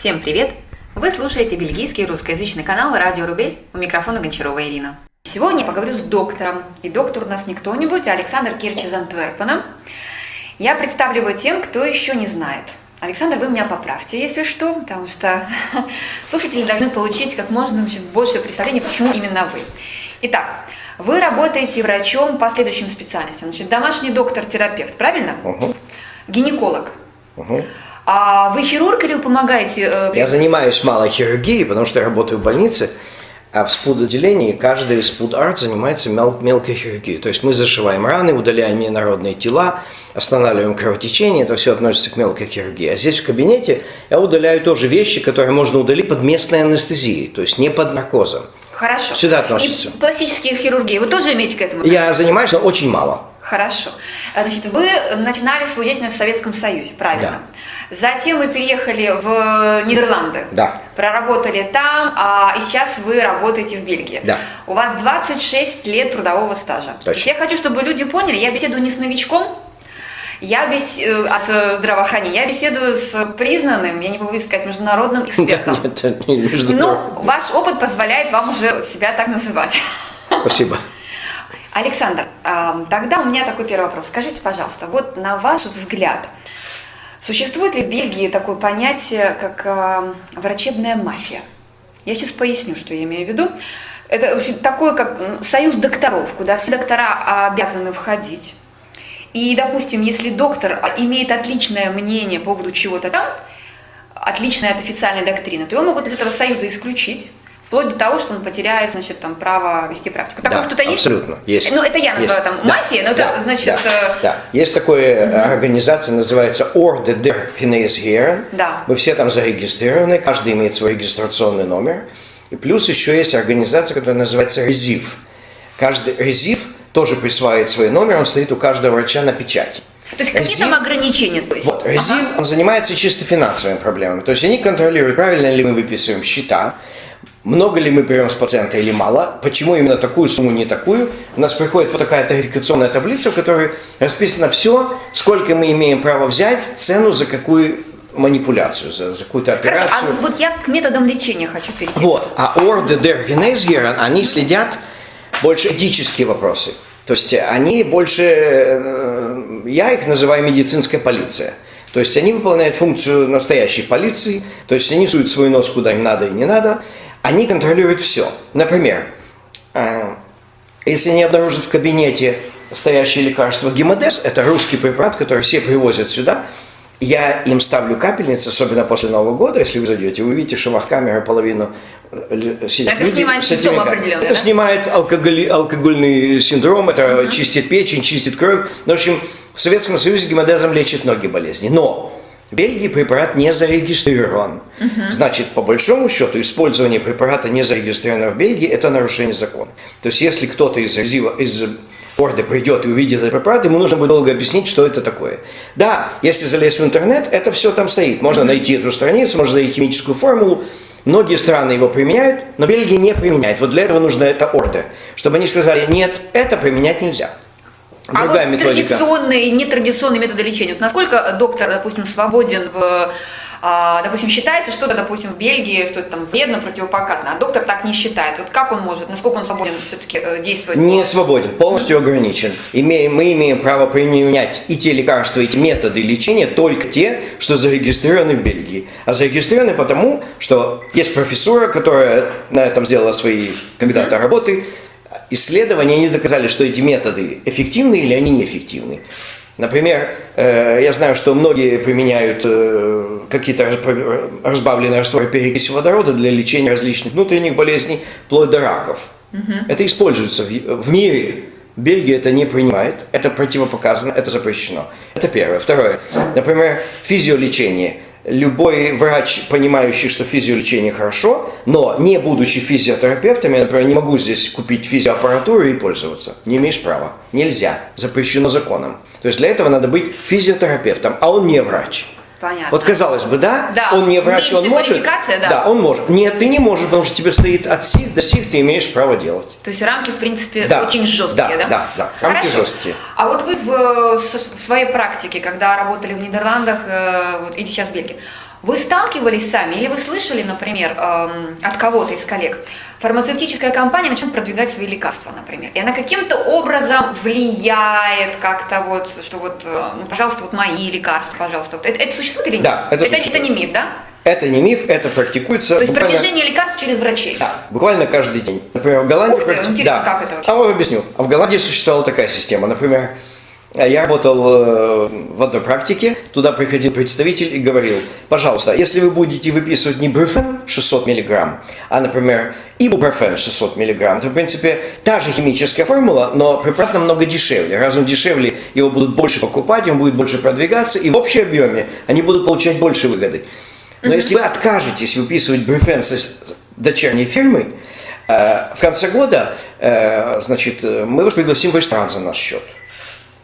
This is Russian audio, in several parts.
Всем привет! Вы слушаете бельгийский русскоязычный канал «Радио Рубель», у микрофона Гончарова Ирина. Сегодня я поговорю с доктором, и доктор у нас не кто-нибудь, а Александр Кирч из Антверпена. Я представлю его тем, кто еще не знает. Александр, вы меня поправьте, если что, потому что слушатели должны получить как можно большее представление, почему именно вы. Итак, вы работаете врачом по следующим специальностям. Домашний доктор-терапевт, правильно? Гинеколог. А вы хирург или вы помогаете? Я занимаюсь малой хирургией, потому что я работаю в больнице, а в спуд-отделении каждый спуд-арт занимается мелкой хирургией. То есть мы зашиваем раны, удаляем инородные тела, останавливаем кровотечение, это все относится к мелкой хирургии. А здесь в кабинете я удаляю тоже вещи, которые можно удалить под местной анестезией, то есть не под наркозом. Хорошо. Сюда относится. И пластические хирургии, вы тоже имеете к этому? Я занимаюсь, но очень мало. Хорошо. Значит, вы начинали свою деятельность в Советском Союзе, правильно? Да. Затем вы переехали в Нидерланды. Да. Проработали там, и сейчас вы работаете в Бельгии. Да. У вас 26 лет трудового стажа. Точно. То есть я хочу, чтобы люди поняли, я беседую не с новичком, от здравоохранения, я беседую с признанным, я не побоюсь сказать, международным экспертом. Нет, это не международный. Ну, ваш опыт позволяет вам уже себя так называть. Спасибо. Александр, тогда у меня такой первый вопрос. Скажите, пожалуйста, вот на ваш взгляд, существует ли в Бельгии такое понятие, как врачебная мафия? Я сейчас поясню, что я имею в виду. Это такое, как союз докторов, куда все доктора обязаны входить. И, допустим, если доктор имеет отличное мнение по поводу чего-то там, отличное от официальной доктрины, то его могут из этого союза исключить. Вплоть до того, что он потеряет, значит, там, право вести практику. Такое что-то есть? Абсолютно, есть. Ну, это я называю там мафией, но это, значит... Да. Есть такая организация, называется Orde der Geneesheren. Да. Мы все там зарегистрированы, каждый имеет свой регистрационный номер. И плюс еще есть организация, которая называется Резив. Каждый Резив тоже присваивает свой номер, он стоит у каждого врача на печати. То есть какие там ограничения? То есть? Вот, Резив, он занимается чисто финансовыми проблемами. То есть они контролируют, правильно ли мы выписываем счета, много ли мы берем с пациента или мало, почему именно такую сумму, не такую. У нас приходит вот такая тарификационная таблица, в которой расписано все, сколько мы имеем право взять, цену за какую манипуляцию, за какую-то операцию. Хорошо, а вот я к методам лечения хочу перейти. Вот, а Orde der Geneesheren, они следят больше этические вопросы. То есть они больше, я их называю медицинская полиция. То есть они выполняют функцию настоящей полиции, то есть они суют свой нос куда им надо и не надо. Они контролируют все. Например, если они обнаружат в кабинете стоящее лекарство Гемодез, это русский препарат, который все привозят сюда, я им ставлю капельницы, особенно после Нового года, если вы зайдете, вы увидите, что в камере половину сидят это люди. Снимает симптомы определенные, это снимает алкогольный синдром, это чистит печень, чистит кровь. В общем, в Советском Союзе гемодезом лечит многие болезни. Но в Бельгии препарат не зарегистрирован. Значит, по большому счету, использование препарата, не зарегистрированного в Бельгии, это нарушение закона. То есть, если кто-то из Орды придет и увидит этот препарат, ему нужно будет долго объяснить, что это такое. Да, если залезть в интернет, это все там стоит. Можно найти эту страницу, можно найти химическую формулу. Многие страны его применяют, но Бельгия не применяет. Вот для этого нужна эта Орда. Чтобы они сказали, нет, это применять нельзя. Другая методика. Традиционные и нетрадиционные методы лечения. Вот насколько доктор, допустим, свободен допустим, считается, что-то, допустим, в Бельгии, что это там вредно, противопоказано, а доктор так не считает. Вот как он может, насколько он свободен все-таки действовать? Не свободен, полностью ограничен. Мы имеем право применять и те лекарства, и те методы лечения, только те, что зарегистрированы в Бельгии. А зарегистрированы потому, что есть профессура, которая на этом сделала свои когда-то работы. Исследования не доказали, что эти методы эффективны или они неэффективны. Например, я знаю, что многие применяют какие-то разбавленные растворы перекиси водорода для лечения различных внутренних болезней, вплоть до раков. Это используется в мире. Бельгия это не принимает, это противопоказано, это запрещено. Это первое. Второе. Например, физиолечение. Любой врач, понимающий, что физиолечение хорошо, но не будучи физиотерапевтом, я, например, не могу здесь купить физиоаппаратуру и пользоваться. Не имеешь права. Нельзя. Запрещено законом. То есть для этого надо быть физиотерапевтом, а он не врач. Понятно. Вот казалось бы, да, он не врач, он может. Да, он может. Нет, ты не можешь, потому что тебе стоит от сих до сих, ты имеешь право делать. То есть рамки, в принципе, очень жесткие, да? Да, рамки жесткие. А вот вы в своей практике, когда работали в Нидерландах или сейчас в Бельгии, Вы сталкивались сами или вы слышали, например, от кого-то из коллег, фармацевтическая компания начнет продвигать свои лекарства, например, и она каким-то образом влияет как-то вот, что вот, ну, пожалуйста, вот мои лекарства, пожалуйста. Вот это существует или нет? Да, это существует. Это не миф, да? Это не миф, это практикуется. То есть буквально... продвижение лекарств через врачей? Да, буквально каждый день. Например, в Голландии... Ух ты, интересно, да. как это вообще? А я объясню. А в Голландии существовала такая система. Например, я работал в одной практике, туда приходил представитель и говорил: пожалуйста, если вы будете выписывать не Brufen 600 мг, а, например, ибупрофен 600 мг, то, в принципе, та же химическая формула, но препарат намного дешевле. Раз он дешевле, его будут больше покупать, он будет больше продвигаться, и в общем объеме они будут получать больше выгоды. Но если вы откажетесь выписывать Brufen с дочерней фирмы, в конце года, значит, мы вас пригласим в ресторан за наш счет.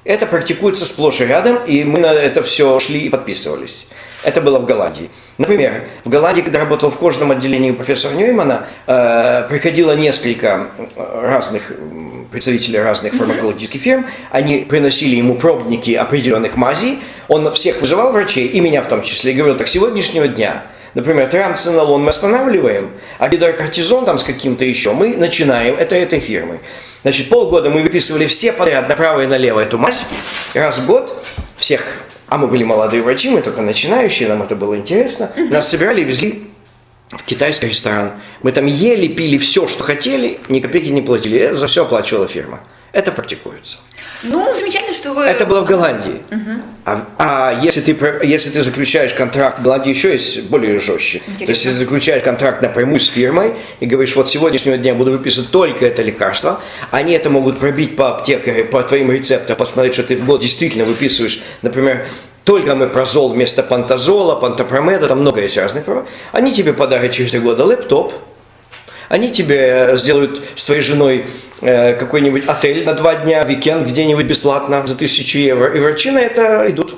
Это практикуется сплошь и рядом, и мы на это все шли и подписывались. Это было в Голландии. Например, в Голландии, когда работал в кожном отделении у профессора Ньюмана, приходило несколько разных представителей разных фармакологических фирм, они приносили ему пробники определенных мазей, он всех вызывал врачей, и меня в том числе, и говорил: так, с сегодняшнего дня, например, триамцинолон мы останавливаем, а гидрокортизон там с каким-то еще мы начинаем, это этой фирмы. Значит, полгода мы выписывали все подряд направо и налево эту мазь, раз в год всех, а мы были молодые врачи, мы только начинающие, нам это было интересно, нас собирали и везли в китайский ресторан. Мы там ели, пили все, что хотели, ни копейки не платили, за все оплачивала фирма. Это практикуется. Ну, замечательно, что вы... Это было в Голландии. А если ты заключаешь контракт, в Голландии еще есть более жестче. Интересно. То есть, если заключаешь контракт напрямую с фирмой и говоришь: вот с сегодняшнего дня я буду выписывать только это лекарство, они это могут пробить по аптеке, по твоим рецептам, посмотреть, что ты в год действительно выписываешь, например, только омепразол вместо пантозола, пантопромеда, там много есть разных. Они тебе подарят через 3 года лэптоп. Они тебе сделают с твоей женой какой-нибудь отель на 2 дня, уикенд где-нибудь бесплатно за 1000 евро. И врачи на это идут.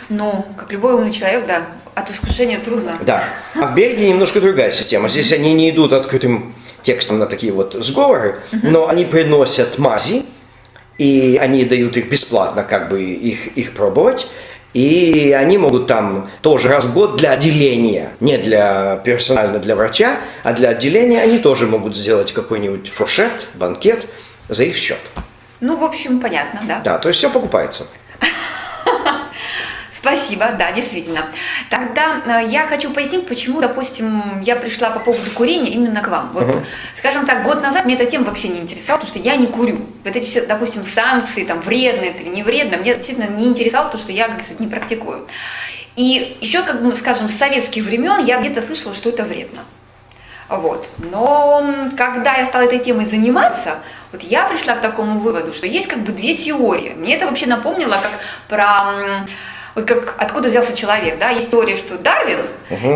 Ну, как любой умный человек, да, от искушения трудно. Да. А в Бельгии немножко другая система. Здесь они не идут открытым текстом на такие вот сговоры, но они приносят мази, и они дают их бесплатно, как бы их пробовать. И они могут там тоже раз в год для отделения, не для персонально для врача, а для отделения они тоже могут сделать какой-нибудь фуршет, банкет за их счет. Ну, в общем, понятно, да. Да, то есть все покупается. Спасибо, да, действительно. Тогда я хочу пояснить, почему, допустим, я пришла по поводу курения именно к вам. Вот, скажем так, год назад меня эта тема вообще не интересовала, потому что я не курю. Вот эти все, допустим, санкции, там, вредно это или не вредно, меня действительно не интересовало, потому что я, как сказать, не практикую. И еще, как бы, скажем, с советских времен я где-то слышала, что это вредно. Вот. Но когда я стала этой темой заниматься, вот я пришла к такому выводу, что есть как бы 2 теории. Мне это вообще напомнило как про... Вот как откуда взялся человек, да, есть теория, что Дарвин,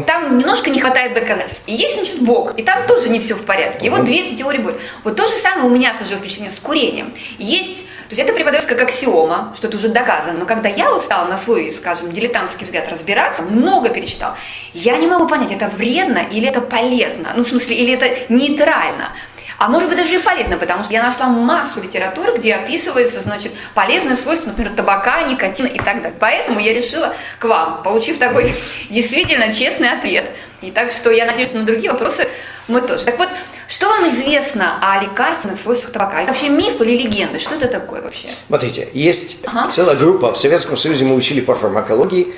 там немножко не хватает доказательств. И есть, значит, Бог, и там тоже не все в порядке. И вот 2 эти теории будут. Вот то же самое у меня сложилось впечатление с курением. Есть, то есть это преподается как аксиома, что это уже доказано. Но когда я вот стала на свой, скажем, дилетантский взгляд разбираться, много перечитала, я не могу понять, это вредно или это полезно. Ну, в смысле, или это нейтрально. А может быть даже и полезно, потому что я нашла массу литературы, где описывается, значит, полезные свойства, например, табака, никотина и так далее. Поэтому я решила к вам, получив такой действительно честный ответ. И так что я надеюсь, что на другие вопросы мы тоже. Так вот, что вам известно о лекарственных свойствах табака? Это вообще миф или легенда? Что это такое вообще? Смотрите, есть целая группа, в Советском Союзе мы учили по фармакологии,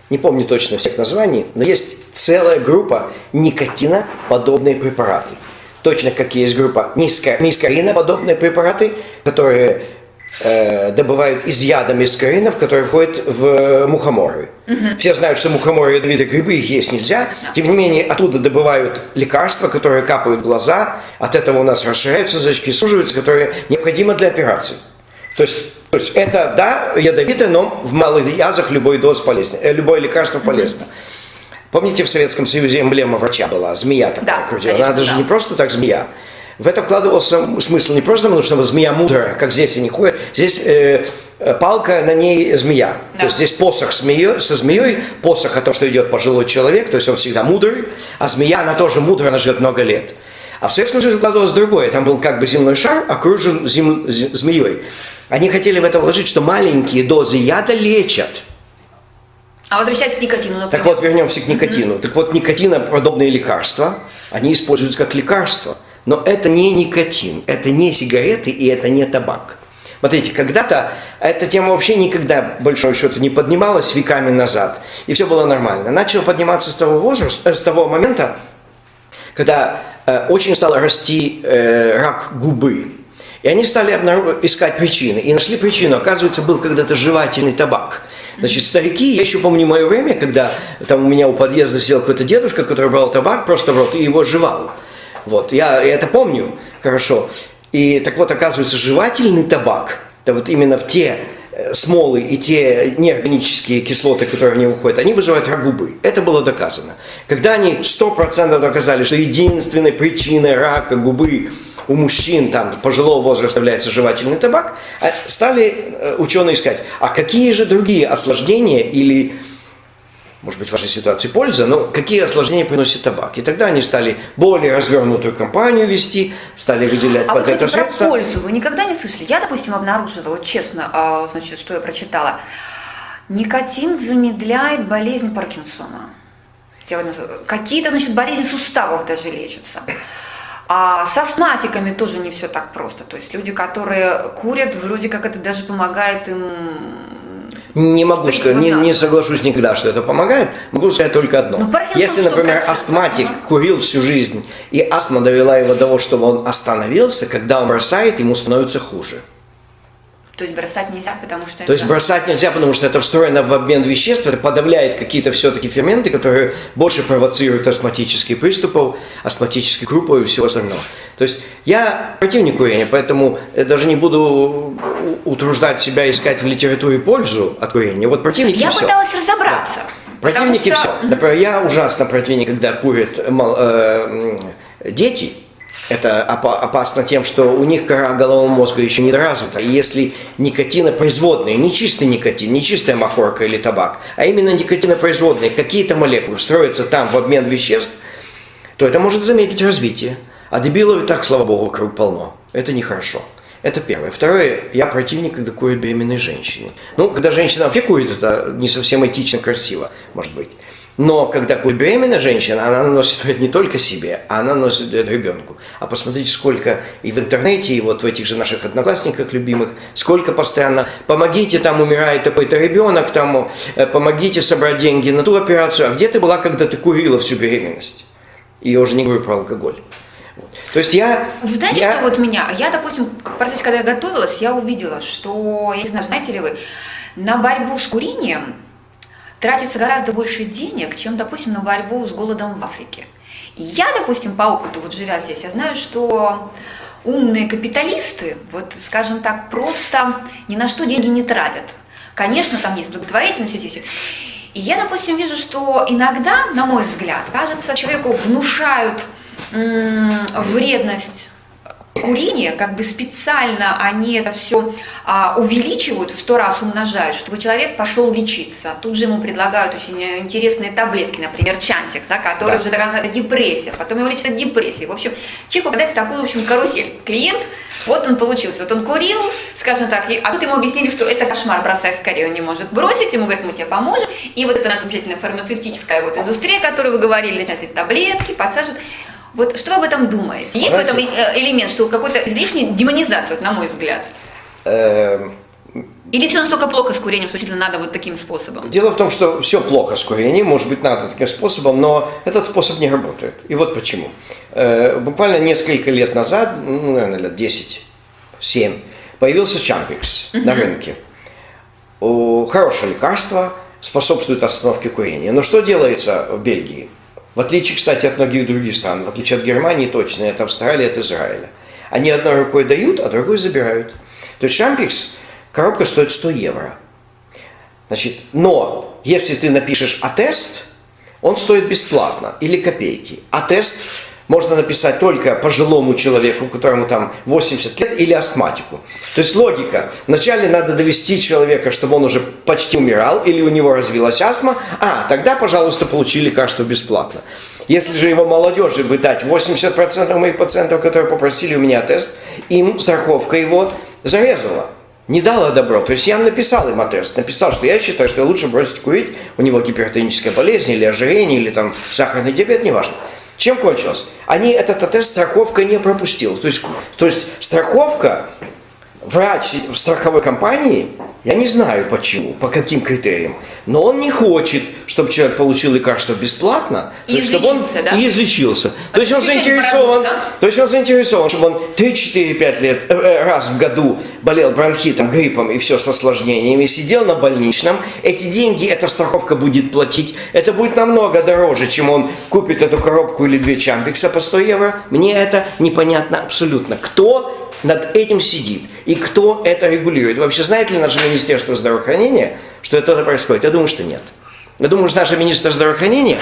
не помню точно всех названий, но есть целая группа никотиноподобные препараты. Точно как есть группа мискариноподобные препараты, которые добывают из яда мискаринов, которые входят в мухоморы. Все знают, что мухоморы ядовитые грибы, их есть нельзя. Тем не менее, оттуда добывают лекарства, которые капают в глаза. От этого у нас расширяются зрачки, суживаются, которые необходимы для операций. То есть это, да, ядовитое, но в малых язах любой доз полезно, любое лекарство полезно. Помните, в Советском Союзе эмблема врача была, змея такая крутила. Она даже не просто так змея. В это вкладывался смысл не просто потому, что змея мудрая, как здесь они ходят. Здесь палка, на ней змея. Да. То есть здесь посох со змеей, посох о том, что идет пожилой человек, то есть он всегда мудрый, а змея, она тоже мудрая, она живет много лет. А в Советском Союзе вкладывалось другое. Там был как бы земной шар, окружен змеей. Они хотели в это вложить, что маленькие дозы яда лечат. А возвращаясь к никотину, например. Так вот, вернемся к никотину. Так вот, никотиноподобные лекарства, они используются как лекарства. Но это не никотин, это не сигареты и это не табак. Смотрите, когда-то эта тема вообще никогда, большого счета, не поднималась веками назад. И все было нормально. Начала подниматься с того момента, когда очень стал расти рак губы. И они стали искать причины. И нашли причину. Оказывается, был когда-то жевательный табак. Значит, старики, я еще помню мое время, когда там у меня у подъезда сидел какой-то дедушка, который брал табак просто в рот и его жевал. Вот, я это помню хорошо. И так вот, оказывается, жевательный табак, это вот именно в те смолы и те неорганические кислоты, которые в него входят, они вызывают рак губы. Это было доказано. Когда они 100% доказали, что единственной причиной рака губы у мужчин там, пожилого возраста является жевательный табак, стали ученые искать, а какие же другие осложнения или, может быть, в вашей ситуации польза, но какие осложнения приносит табак. И тогда они стали более развернутую кампанию вести, стали выделять под это средства. Про пользу вы никогда не слышали? Я, допустим, обнаружила, вот честно, значит, что я прочитала. Никотин замедляет болезнь Паркинсона. Какие-то, значит, болезни суставов даже лечатся. А с астматиками тоже не все так просто. То есть люди, которые курят, вроде как это даже помогает им... Не могу сказать, не соглашусь никогда, что это помогает. Могу сказать только одно. Если, например, астматик курил всю жизнь, и астма довела его до того, чтобы он остановился, когда он бросает, ему становится хуже. То есть бросать нельзя, потому что То есть бросать нельзя, потому что это встроено в обмен веществ, это подавляет какие-то все-таки ферменты, которые больше провоцируют астматические приступы, астматические группы и всего остального. То есть я противник курения, поэтому даже не буду утруждать себя искать в литературе пользу от курения. Вот противники я все. Пыталась разобраться. Да. Противники все. Например, я ужасно противник, когда курят дети. Это опасно тем, что у них кора головного мозга еще не развита. И если никотинопроизводные, не чистый никотин, не чистая махорка или табак, а именно никотинопроизводные, какие-то молекулы встроятся там в обмен веществ, то это может замедлить развитие. А дебилов и так, слава богу, вокруг полно. Это нехорошо. Это первое. Второе, я противник, когда курят беременные женщины. Ну, когда женщина вообще курит, это не совсем этично, красиво, может быть. Но когда курит беременная женщина, она наносит вред не только себе, а она наносит вред ребенку. А посмотрите, сколько и в интернете, и вот в этих же наших одноклассниках любимых, сколько постоянно «помогите, там умирает такой-то ребенок», там «помогите собрать деньги на ту операцию». А где ты была, когда ты курила всю беременность? И я уже не говорю про алкоголь. То есть Знаете, что вот меня? Я, допустим, в процессе, когда я готовилась, я увидела, что, я не знаю, знаете ли вы, на борьбу с курением тратится гораздо больше денег, чем, допустим, на борьбу с голодом в Африке. И я, допустим, по опыту, вот живя здесь, я знаю, что умные капиталисты, вот, скажем так, просто ни на что деньги не тратят. Конечно, там есть благотворительность, все. И я, допустим, вижу, что иногда, на мой взгляд, кажется, человеку внушают вредность курения, как бы специально они это все увеличивают, в 100 раз умножают, чтобы человек пошел лечиться. Тут же ему предлагают очень интересные таблетки, например, Чантикс, да, которые уже доказаны, это депрессия, потом его лечат от депрессии. В общем, человек попадает в такую, в общем, карусель. Клиент, вот он получился, вот он курил, скажем так, а тут ему объяснили, что это кошмар, бросай скорее, он не может бросить, ему говорят, мы тебе поможем. И вот это наша замечательная фармацевтическая вот индустрия, о которой вы говорили, начинают эти таблетки, подсаживают. Вот что вы об этом думаете? Есть в этом элемент, что какой-то излишняя демонизация, вот, на мой взгляд? Или все настолько плохо с курением, что действительно надо вот таким способом? Дело в том, что все плохо с курением, может быть, надо таким способом, но этот способ не работает. И вот почему. Буквально несколько лет назад, ну, наверное, лет 10-7, появился Чампикс на рынке. Хорошее лекарство, способствует остановке курения. Но что делается в Бельгии? В отличие, кстати, от многих других стран, в отличие от Германии точно, это Австралия, это Израиля. Они одной рукой дают, а другой забирают. То есть Шампикс, коробка стоит 100 евро. Значит, но если ты напишешь «Атест», он стоит бесплатно или копейки. «Атест» можно написать только пожилому человеку, которому там 80 лет, или астматику. То есть логика. Вначале надо довести человека, чтобы он уже почти умирал, или у него развилась астма, тогда, пожалуйста, получи лекарство бесплатно. Если же его молодежи бы дать 80% моих пациентов, которые попросили у меня тест, им страховка его зарезала. не дала добро. То есть я написал им тест, написал, что я считаю, что лучше бросить курить, у него гипертоническая болезнь или ожирение, или там сахарный диабет, неважно. Чем кончилось? Они этот тест страховка не пропустила. То есть страховка, врач в страховой компании, я не знаю почему, по каким критериям, но он не хочет, чтобы человек получил лекарство бесплатно, И чтобы он излечился, да? и излечился. То есть он чуть-чуть заинтересован, парадокс, да? то есть он заинтересован, чтобы он 3-4-5 лет раз в году болел бронхитом, гриппом и все с осложнениями, сидел на больничном. Эти деньги эта страховка будет платить. Это будет намного дороже, чем он купит эту коробку или 2 чампикса по 100 евро. Мне это непонятно абсолютно. Кто над этим сидит и кто это регулирует? Вообще знает ли наше Министерство здравоохранения, что это происходит? Я думаю, что нет. Я думаю, что наше Министерство здравоохранения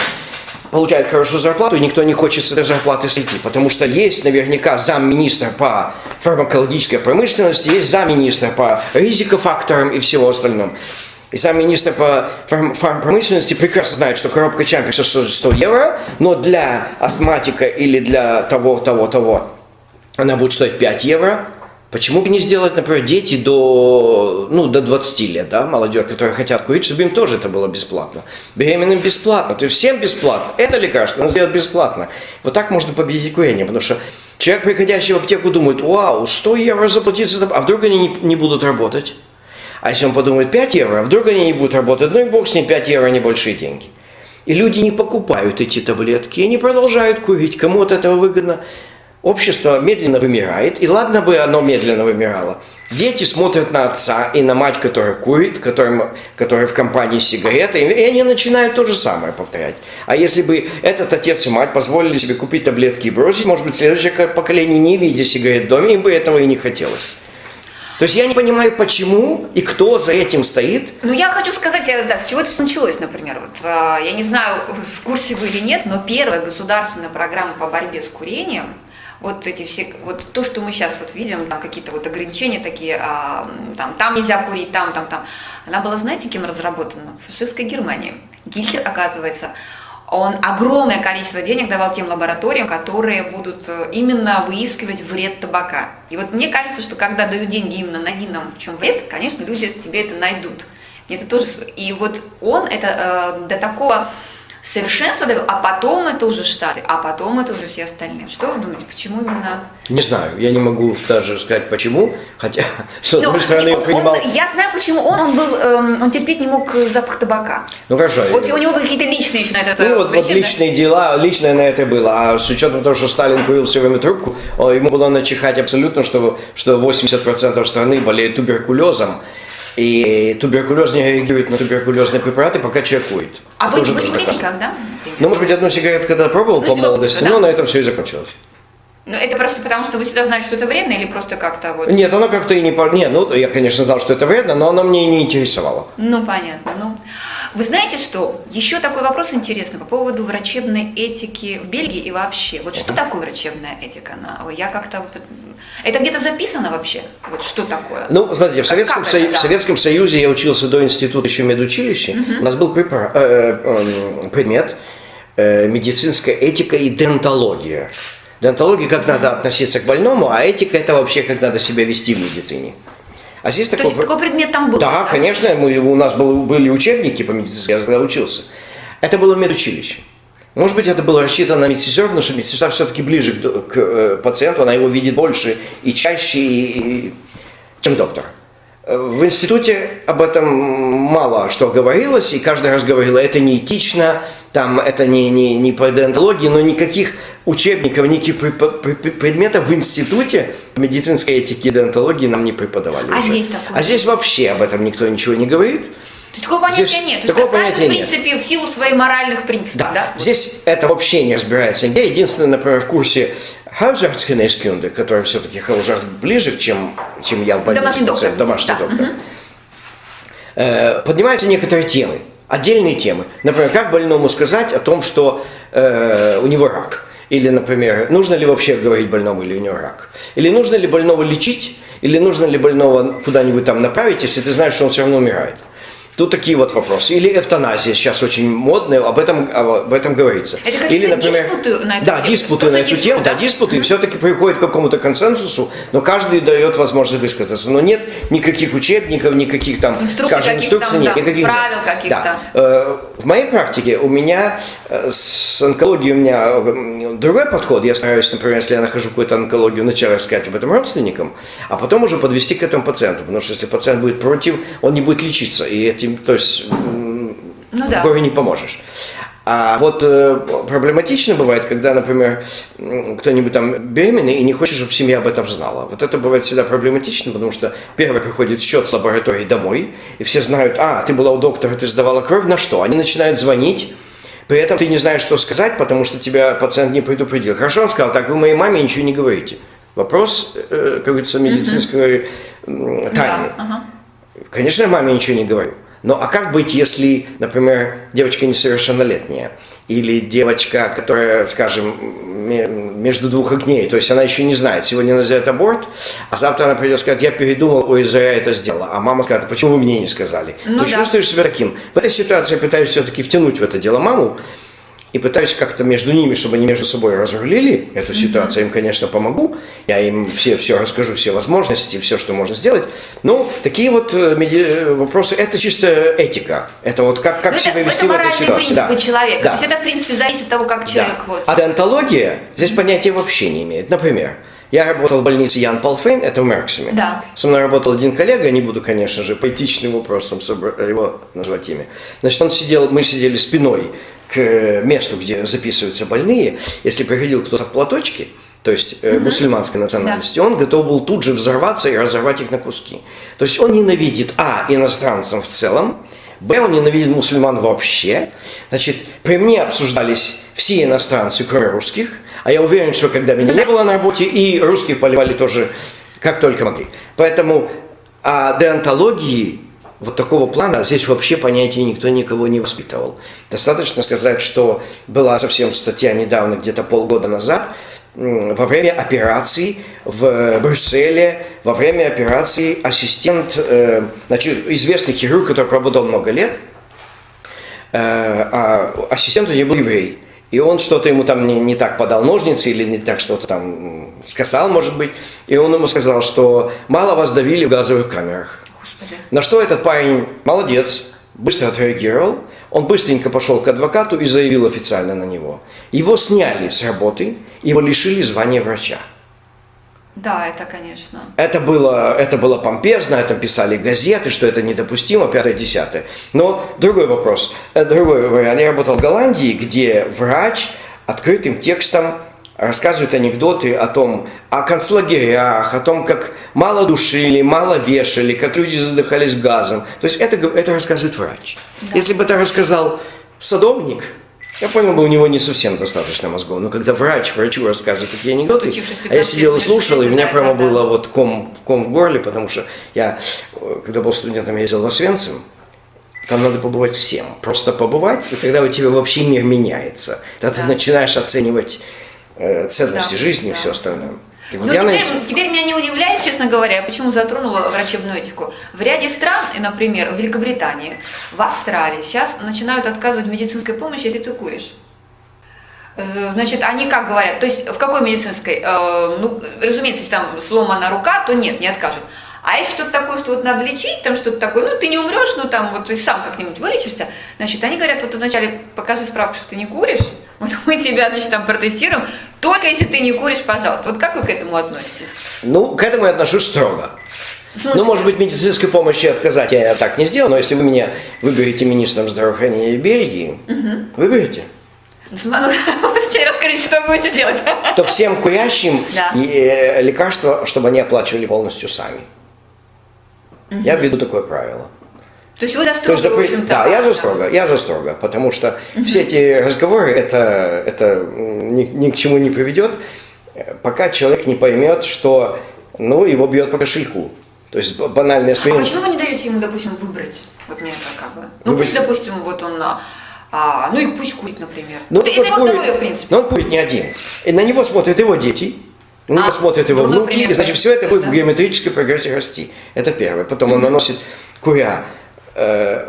получает хорошую зарплату, и никто не хочет с этой зарплаты сойти, потому что есть наверняка замминистра по фармакологической промышленности, есть замминистра по ризикофакторам и всего остальном. И сам министр по фармпромышленности прекрасно знает, что коробка чампикса стоит 100 евро, но для астматика или для того, она будет стоить 5 евро. Почему бы не сделать, например, дети до 20 лет, да, молодежь, которые хотят курить, чтобы им тоже это было бесплатно. Беременным бесплатно, то есть всем бесплатно. Это лекарство надо сделать бесплатно. Вот так можно победить курение, потому что человек, приходящий в аптеку, думает: вау, 100 евро заплатить за это, а вдруг они не будут работать? А если он подумает 5 евро, а вдруг они не будут работать, ну и бог с ним, 5 евро небольшие деньги. И люди не покупают эти таблетки, они продолжают курить, кому от этого выгодно. Общество медленно вымирает, и ладно бы оно медленно вымирало. Дети смотрят на отца и на мать, которая курит, которая в компании с сигаретой, и они начинают то же самое повторять. А если бы этот отец и мать позволили себе купить таблетки и бросить, может быть, следующее поколение, не видя сигарет в доме, им бы этого и не хотелось. То есть я не понимаю, почему и кто за этим стоит. Ну, я хочу сказать, да, с чего это началось, например. Вот, я не знаю, в курсе вы или нет, но первая государственная программа по борьбе с курением, вот эти все, вот то, что мы сейчас вот видим, там какие-то вот ограничения такие, там нельзя курить, там, она была, знаете, кем разработана? В фашистской Германии. Гитлер, оказывается, он огромное количество денег давал тем лабораториям, которые будут именно выискивать вред табака. И вот мне кажется, что когда дают деньги именно найди нам в чем вред, конечно, люди тебе это найдут. Это тоже, и вот он это до такого совершенства довел, а потом это уже Штаты, а потом это уже все остальные. Что вы думаете, почему именно? Не знаю, я не могу даже сказать почему, хотя с одной стороны я понимал. Я знаю, почему он терпеть не мог запах табака. Ну хорошо. Вот у него были какие-то личные еще на это. Ну вот личные дела, личное на это было. А с учетом того, что Сталин курил все время трубку, ему было начихать абсолютно, что 80% страны болеют туберкулезом. И туберкулез не реагирует на туберкулезные препараты, пока человек курит. А вы курили когда? Ну, может быть, одну сигарету когда пробовал по молодости, но на этом все и закончилось. Ну, это просто потому, что вы всегда знали, что это вредно, или просто как-то вот... Нет, оно как-то и не... Нет, ну, я, конечно, знал, что это вредно, но оно мне и не интересовало. Ну, понятно. Ну, вы знаете что? Еще такой вопрос интересный по поводу врачебной этики в Бельгии и вообще. Вот что такое врачебная этика? Я как-то... Это где-то записано вообще? Вот что такое? Ну, смотрите, в Советском Союзе я учился до института еще медучилища. У нас был предмет медицинская этика и дентология. Дентология, как надо относиться к больному, а этика – это вообще, как надо себя вести в медицине. А здесь такой предмет там был? Да, конечно, у нас были учебники по медицине, я тогда учился. Это было медучилище. Может быть, это было рассчитано на медсестер, потому что медсестра все-таки ближе к пациенту, она его видит больше и чаще, чем доктор. В институте об этом мало что говорилось, и каждый раз говорило, это не этично, там, это не по дентологии, но никаких учебников, никаких предметов в институте медицинской этики и дентологии нам не преподавали. А здесь такое? А здесь вообще об этом никто ничего не говорит. То есть такого понятия нет. Такого понятия нет. В принципе, в силу своих моральных принципов, да? Здесь это вообще не разбирается нигде. Единственное, например, в курсе Hausarzt-Geneeskunde, который все-таки Hausarzt ближе, чем я в больнице. Домашний доктор. Поднимаются некоторые темы, отдельные темы. Например, как больному сказать о том, что у него рак. Или, например, нужно ли вообще говорить больному, или у него рак. Или нужно ли больного лечить, или нужно ли больного куда-нибудь там направить, если ты знаешь, что он все равно умирает. Тут такие вот вопросы. Или эвтаназия сейчас очень модная, об этом говорится. Это какие-то Или, например, диспуты на эту да, тему? диспуты Что на за эту диспут, тему, да? да, диспуты, и все-таки приходит к какому-то консенсусу, но каждый дает возможность высказаться. Но нет никаких учебников, никаких там, скажем, инструкций, нет, никаких правил каких-то. Да. В моей практике у меня с онкологией у меня другой подход. Я стараюсь, например, если я нахожу какую-то онкологию, вначале рассказать об этом родственникам, а потом уже подвести к этому пациенту. Потому что если пациент будет против, он не будет лечиться. И этим, то есть, горе не поможешь. А вот проблематично бывает, когда, например, кто-нибудь там беременный и не хочет, чтобы семья об этом знала. Вот это бывает всегда проблематично, потому что первый приходит счет с лаборатории домой, и все знают, ты была у доктора, ты сдавала кровь, на что? Они начинают звонить, при этом ты не знаешь, что сказать, потому что тебя пациент не предупредил. Хорошо, он сказал, так, вы моей маме ничего не говорите. Вопрос, как говорится, медицинской тайны. Да. Конечно, я маме ничего не говорю. Но а как быть, если, например, девочка несовершеннолетняя или девочка, которая, скажем, между двух огней, то есть она еще не знает, сегодня она сделает аборт, а завтра она придет и скажет, я передумал, ой, зря я это сделала. А мама скажет, почему вы мне не сказали? Ты чувствуешь себя таким? В этой ситуации я пытаюсь все-таки втянуть в это дело маму, и пытаюсь как-то между ними, чтобы они между собой разрулили эту ситуацию, я им, конечно, помогу, я им все расскажу, все возможности, все, что можно сделать. Но такие вот вопросы, это чисто этика, это вот как себя вести в этой ситуации. Это принципы человека, Да. то есть это, в принципе, зависит от того, как человек вот. А деонтология здесь понятия вообще не имеет. Например, я работал в больнице Ян Пол Фейн, это в Мерксиме. Да. Со мной работал один коллега, не буду, конечно же, по этичным вопросам его назвать имя. Значит, мы сидели спиной к месту, где записываются больные. Если приходил кто-то в платочке, то есть мусульманской национальности, он готов был тут же взорваться и разорвать их на куски. То есть он ненавидит, иностранцев в целом, он ненавидит мусульман вообще. Значит, при мне обсуждались все иностранцы, кроме русских, а я уверен, что когда меня не было на работе, и русские поливали тоже как только могли. Поэтому о деонтологии вот такого плана здесь вообще понятия никто никого не воспитывал. Достаточно сказать, что была совсем статья недавно, где-то полгода назад, во время операции в Брюсселе, во время операции ассистент, известный хирург, который работал много лет, а ассистент у него был еврей. И он что-то ему там не так подал ножницы или не так что-то там сказал, может быть. И он ему сказал, что мало вас давили в газовых камерах. Господи. На что этот парень, молодец, быстро отреагировал. Он быстренько пошел к адвокату и заявил официально на него. Его сняли с работы, его лишили звания врача. Да, это, конечно. Это было помпезно, это писали газеты, что это недопустимо, 5-10. Но другой вопрос, другой вариант. Я работал в Голландии, где врач открытым текстом рассказывает анекдоты о концлагерях, о том, как мало душили, мало вешали, как люди задыхались газом. То есть это рассказывает врач. Да. Если бы это рассказал садовник, я понял бы, у него не совсем достаточно мозгов. Но когда врачу рассказывает такие анекдоты, а я сидел и слушал, и у меня прямо было вот ком в горле, потому что я, когда был студентом, ездил в Освенцим, там надо побывать всем. Просто побывать, и тогда у тебя вообще мир меняется. Тогда ты начинаешь оценивать ценности жизни и все остальное. Теперь меня не удивляет, честно говоря, я почему затронула врачебную этику. В ряде стран, например, в Великобритании, в Австралии, сейчас начинают отказывать в медицинской помощи, если ты куришь. Значит, они как говорят, то есть в какой медицинской? Разумеется, если там сломана рука, то нет, не откажут. А если что-то такое, что вот надо лечить, там что-то такое, ты не умрешь, ты сам как-нибудь вылечишься, значит, они говорят, вот вначале покажи справку, что ты не куришь, вот мы тебя, значит, там протестируем, только если ты не куришь, пожалуйста. Вот как вы к этому относитесь? К этому я отношусь строго. Может быть, медицинской помощи отказать я так не сделал, но если вы меня выберете министром здравоохранения Бельгии, выберете? Расскажите, что вы будете делать? То всем курящим лекарства, чтобы они оплачивали полностью сами. Я введу такое правило. То есть вы за строго, в общем-то? Да, я за строго, потому что все эти разговоры, это ни к чему не приведет, пока человек не поймет, что его бьет по кошельку. То есть банальный эксперимент. А почему вы не даете ему, допустим, выбрать? Вот мне это как бы. Пусть, допустим, вот он и пусть курит, например. Это его здоровье, в принципе. Но он курит не один. И на него смотрят его дети. На него смотрят его внуки, например, и значит все это будет в геометрической прогрессии расти. Это первое. Потом он наносит, куря,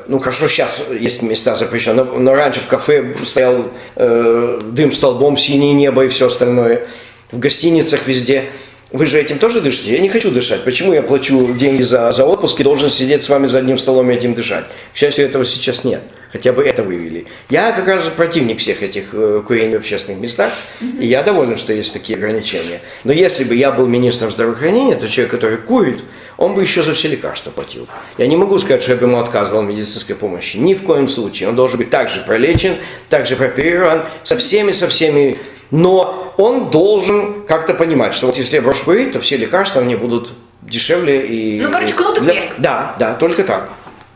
ну хорошо, сейчас есть места запрещенные, но раньше в кафе стоял дым столбом, синее небо и все остальное. В гостиницах везде. Вы же этим тоже дышите? Я не хочу дышать. Почему я плачу деньги за отпуск и должен сидеть с вами за одним столом и этим дышать? К счастью, этого сейчас нет. Хотя бы это вывели. Я как раз противник всех этих курений в общественных местах, и я доволен, что есть такие ограничения. Но если бы я был министром здравоохранения, то человек, который курит, он бы еще за все лекарства платил. Я не могу сказать, что я бы ему отказывал в медицинской помощи. Ни в коем случае. Он должен быть также пролечен, также прооперирован, со всеми. Но он должен как-то понимать, что вот если я брошу курить, то все лекарства мне будут дешевле и... Ну, короче, кнут и пряник. Да, только так.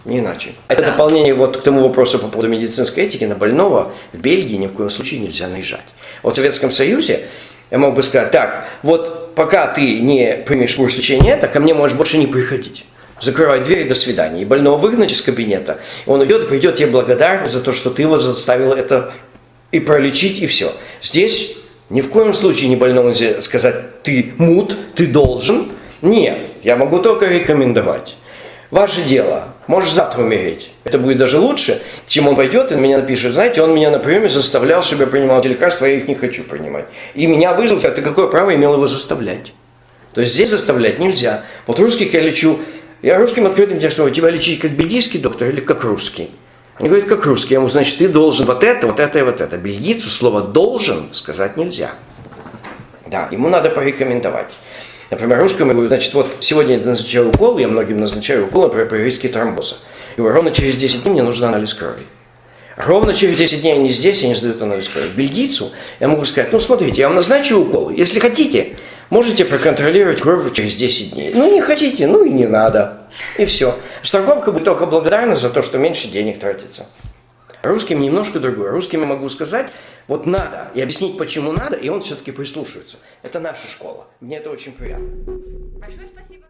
Не иначе. Это дополнение вот к тому вопросу по поводу медицинской этики. На больного в Бельгии ни в коем случае нельзя наезжать. Вот в Советском Союзе я мог бы сказать, так, вот пока ты не примешь курс лечения, ко мне можешь больше не приходить. Закрывай дверь и до свидания. И больного выгнать из кабинета. Он уйдет и придет тебе благодарен за то, что ты его заставил это и пролечить, и все. Здесь ни в коем случае не больному нельзя сказать, ты мут, ты должен. Нет, я могу только рекомендовать. Ваше дело. Можешь завтра умереть. Это будет даже лучше, чем он пойдет и на меня напишет. Знаете, он меня на приеме заставлял, чтобы я принимал эти лекарства, я их не хочу принимать. И меня вызвал, а ты какое право имел его заставлять? То есть здесь заставлять нельзя. Вот русских я лечу, я русским открытым текстом, тебя лечить как бельгийский доктор или как русский? Они говорят, как русский. Я ему, значит, ты должен вот это и вот это. Бельгийцу слово «должен» сказать нельзя. Да, ему надо порекомендовать. Например, русскому я говорю, значит, вот сегодня я назначаю укол, я многим назначаю укол, например, при риске тромбоза. И говорю, ровно через 10 дней мне нужен анализ крови. Ровно через 10 дней они здесь, они сдают анализ крови. Бельгийцу я могу сказать, ну, смотрите, я вам назначу укол. Если хотите, можете проконтролировать кровь через 10 дней. Ну, не хотите, ну и не надо. И все. Страховка будет только благодарна за то, что меньше денег тратится. Русским немножко другое. Русским я могу сказать, вот надо, и объяснить, почему надо, и он все-таки прислушивается. Это наша школа. Мне это очень приятно. Большое спасибо.